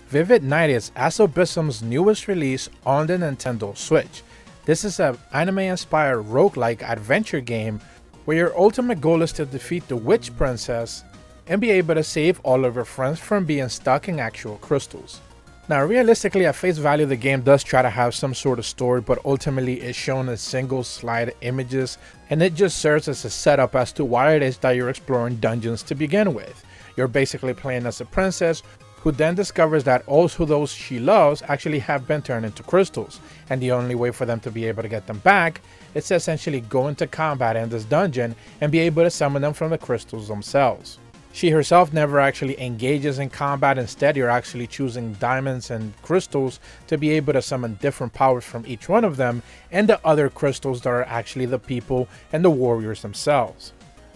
Vivid Night is Asobism's newest release on the Nintendo Switch. This is an anime-inspired roguelike adventure game where your ultimate goal is to defeat the witch princess and be able to save all of your friends from being stuck in actual crystals. Now realistically, at face value, the game does try to have some sort of story, but ultimately it's shown as single slide images, and it just serves as a setup as to why it is that you're exploring dungeons to begin with. You're basically playing as a princess who then discovers that all of those she loves actually have been turned into crystals, and the only way for them to be able to get them back is to essentially go into combat in this dungeon and be able to summon them from the crystals themselves. She herself never actually engages in combat. Instead, you're actually choosing diamonds and crystals to be able to summon different powers from each one of them, and the other crystals that are actually the people and the warriors themselves.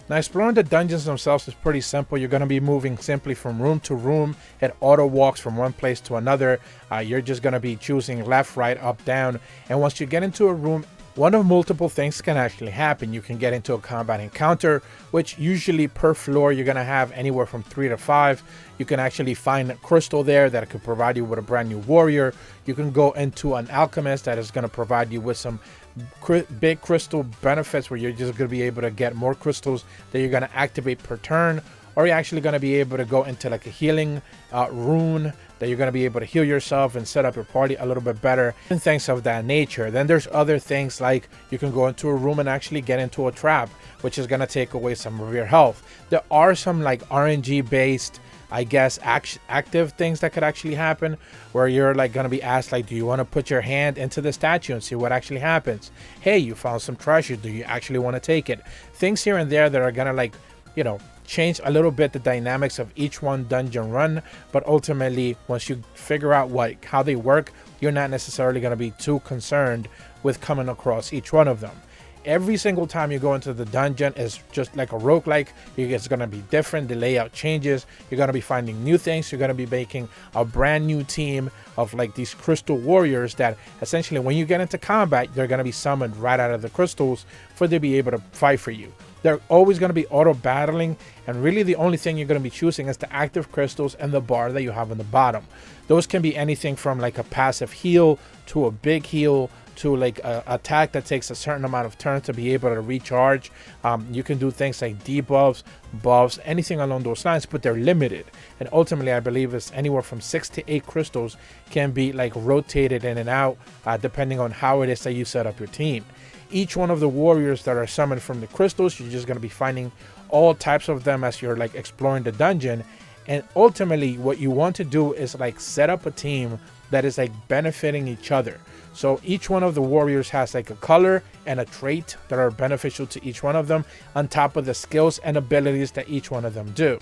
Now, exploring the dungeons themselves is pretty simple. You're going to be moving simply from room to room. It auto walks from one place to another. You're just going to be choosing left, right, up, down. And once you get into a room, one of multiple things can actually happen. You can get into a combat encounter, which usually per floor you're going to have anywhere from 3 to 5. You can actually find a crystal there that could provide you with a brand new warrior. You can go into an alchemist that is going to provide you with some big crystal benefits where you're just going to be able to get more crystals that you're going to activate per turn. Or you're actually going to be able to go into like a healing rune that you're going to be able to heal yourself and set up your party a little bit better and things of that nature. Then there's other things like you can go into a room and actually get into a trap, which is going to take away some of your health. There are some like RNG based, I guess, active things that could actually happen where you're like going to be asked like, do you want to put your hand into the statue and see what actually happens? Hey, you found some treasure. Do you actually want to take it? Things here and there that are going to like, you know, change a little bit the dynamics of each one dungeon run, but ultimately once you figure out how they work, you're not necessarily going to be too concerned with coming across each one of them. Every single time you go into the dungeon is just like a roguelike. It's going to be different. The layout changes. You're going to be finding new things. You're going to be making a brand new team of like these crystal warriors that essentially when you get into combat, they're going to be summoned right out of the crystals for them to be able to fight for you. They're always going to be auto battling, and really the only thing you're going to be choosing is the active crystals and the bar that you have on the bottom. Those can be anything from like a passive heal to a big heal to like a attack that takes a certain amount of turns to be able to recharge. You can do things like debuffs, buffs, anything along those lines, but they're limited. And ultimately, I believe it's anywhere from 6 to 8 crystals can be like rotated in and out depending on how it is that you set up your team. Each one of the warriors that are summoned from the crystals, you're just going to be finding all types of them as you're like exploring the dungeon. And ultimately what you want to do is like set up a team that is like benefiting each other. So each one of the warriors has like a color and a trait that are beneficial to each one of them on top of the skills and abilities that each one of them do.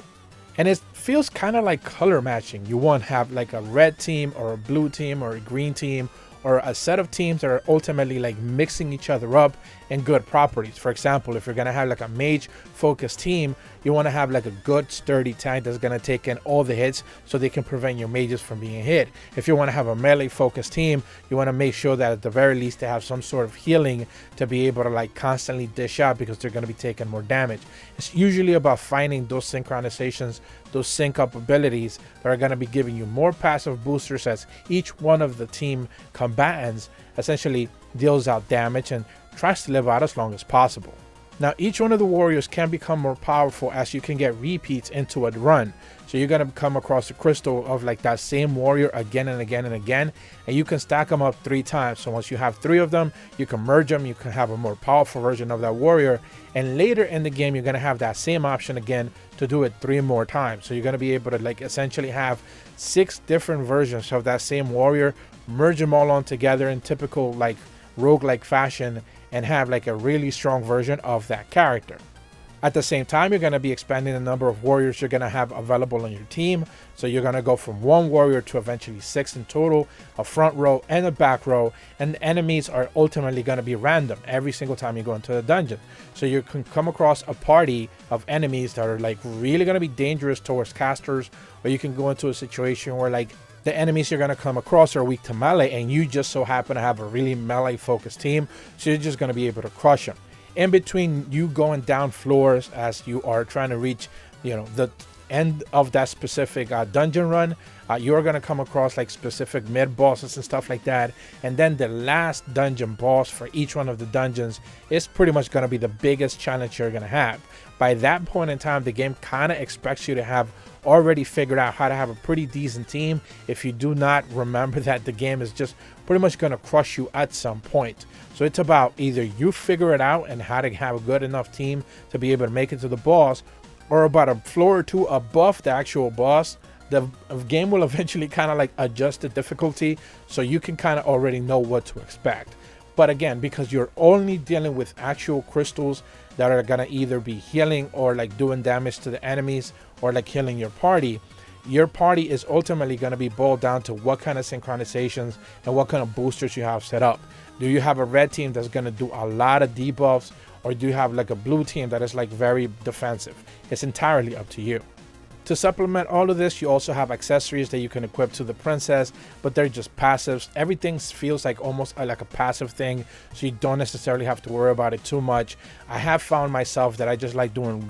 And it feels kind of like color matching. You want to have like a red team or a blue team or a green team, or a set of teams that are ultimately like mixing each other up in good properties. For example, if you're going to have like a mage focused team, you want to have like a good sturdy tank that's going to take in all the hits so they can prevent your mages from being hit. If you want to have a melee focused team, you want to make sure that at the very least they have some sort of healing to be able to like constantly dish out because they're going to be taking more damage. It's usually about finding those synchronizations, those sync up abilities that are going to be giving you more passive boosters as each one of the team combatants essentially deals out damage and tries to live out as long as possible. Now each one of the warriors can become more powerful as you can get repeats into a run. So you're going to come across a crystal of like that same warrior again and again and again, and you can stack them up 3 times. So once you have 3 of them, you can merge them, you can have a more powerful version of that warrior, and later in the game you're going to have that same option again to do it 3 more times. So you're going to be able to like essentially have 6 different versions of that same warrior, merge them all on together in typical like roguelike fashion, and have like a really strong version of that character. At the same time, you're going to be expanding the number of warriors you're going to have available on your team. So you're going to go from 1 warrior to eventually 6 in total, a front row and a back row, and the enemies are ultimately going to be random every single time you go into the dungeon. So you can come across a party of enemies that are like really going to be dangerous towards casters, or you can go into a situation where like the enemies you're going to come across are weak to melee, and you just so happen to have a really melee focused team, so you're just going to be able to crush them. In between you going down floors as you are trying to reach, you know, the end of that specific dungeon run, you're going to come across like specific mid bosses and stuff like that. And then the last dungeon boss for each one of the dungeons is pretty much going to be the biggest challenge you're going to have. By that point in time, the game kind of expects you to have already figured out how to have a pretty decent team. If you do not, remember that the game is just pretty much going to crush you at some point. So it's about either you figure it out and how to have a good enough team to be able to make it to the boss, or about a floor or two above the actual boss, the game will eventually kind of like adjust the difficulty so you can kind of already know what to expect. But again, because you're only dealing with actual crystals that are gonna either be healing or like doing damage to the enemies or like healing your party is ultimately going to be boiled down to what kind of synchronizations and what kind of boosters you have set up. Do you have a red team that's going to do a lot of debuffs, or do you have like a blue team that is like very defensive? It's entirely up to you. To supplement all of this, you also have accessories that you can equip to the princess, but they're just passives. Everything feels like almost like a passive thing, so you don't necessarily have to worry about it too much. I have found myself that I just like doing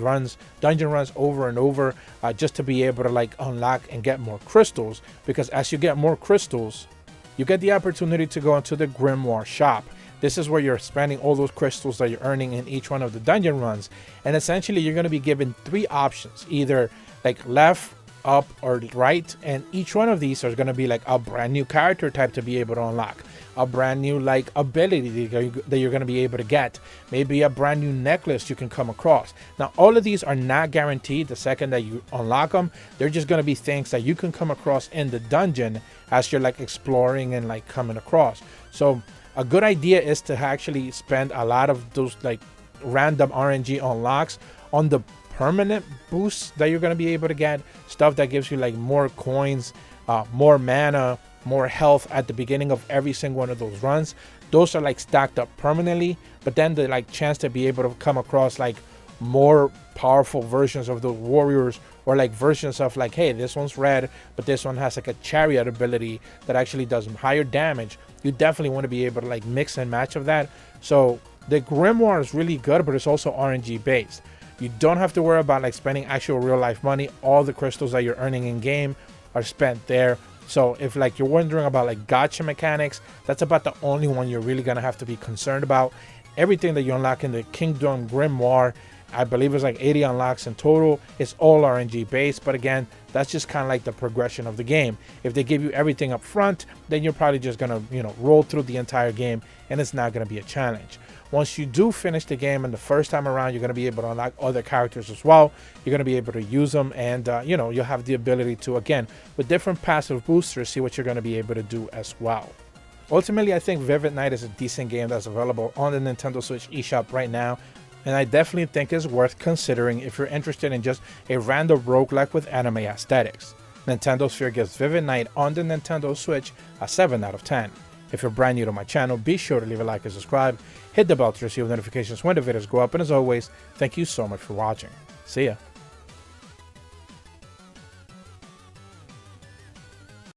dungeon runs over and over, just to be able to like unlock and get more crystals, because as you get more crystals, you get the opportunity to go into the grimoire shop. This is where you're spending all those crystals that you're earning in each one of the dungeon runs, and essentially you're going to be given 3 options, either like left, up, or right, and each one of these are going to be like a brand new character type to be able to unlock, a brand new like ability that you're going to be able to get, maybe a brand new necklace you can come across. Now all of these are not guaranteed. The second that you unlock them, they're just going to be things that you can come across in the dungeon as you're like exploring and like coming across. So a good idea is to actually spend a lot of those like random RNG unlocks on the permanent boosts that you're going to be able to get, stuff that gives you like more coins, more mana, more health at the beginning of every single one of those runs. Those are like stacked up permanently, but then the like chance to be able to come across like more powerful versions of those warriors, or like versions of like, hey, this one's red but this one has like a chariot ability that actually does higher damage. You definitely want to be able to like mix and match of that. So the grimoire is really good, but it's also RNG based. You don't have to worry about like spending actual real life money. All the crystals that you're earning in game are spent there. So if like you're wondering about like gacha mechanics, that's about the only one you're really gonna have to be concerned about. Everything that you unlock in the Kingdom Grimoire, I believe it's like 80 unlocks in total, it's all RNG based. But again, that's just kind of like the progression of the game. If they give you everything up front, then you're probably just gonna, you know, roll through the entire game and it's not gonna be a challenge. Once you do finish the game and the first time around, you're going to be able to unlock other characters as well. You're going to be able to use them, and you know, you'll have the ability to, again, with different passive boosters, see what you're going to be able to do as well. Ultimately, I think Vivid Night is a decent game that's available on the Nintendo Switch eShop right now, and I definitely think it's worth considering if you're interested in just a random roguelike with anime aesthetics. Nintendo Sphere gives Vivid Night on the Nintendo Switch a 7 out of 10. If you're brand new to my channel, be sure to leave a like and subscribe. Hit the bell to receive notifications when the videos go up. And as always, thank you so much for watching. See ya.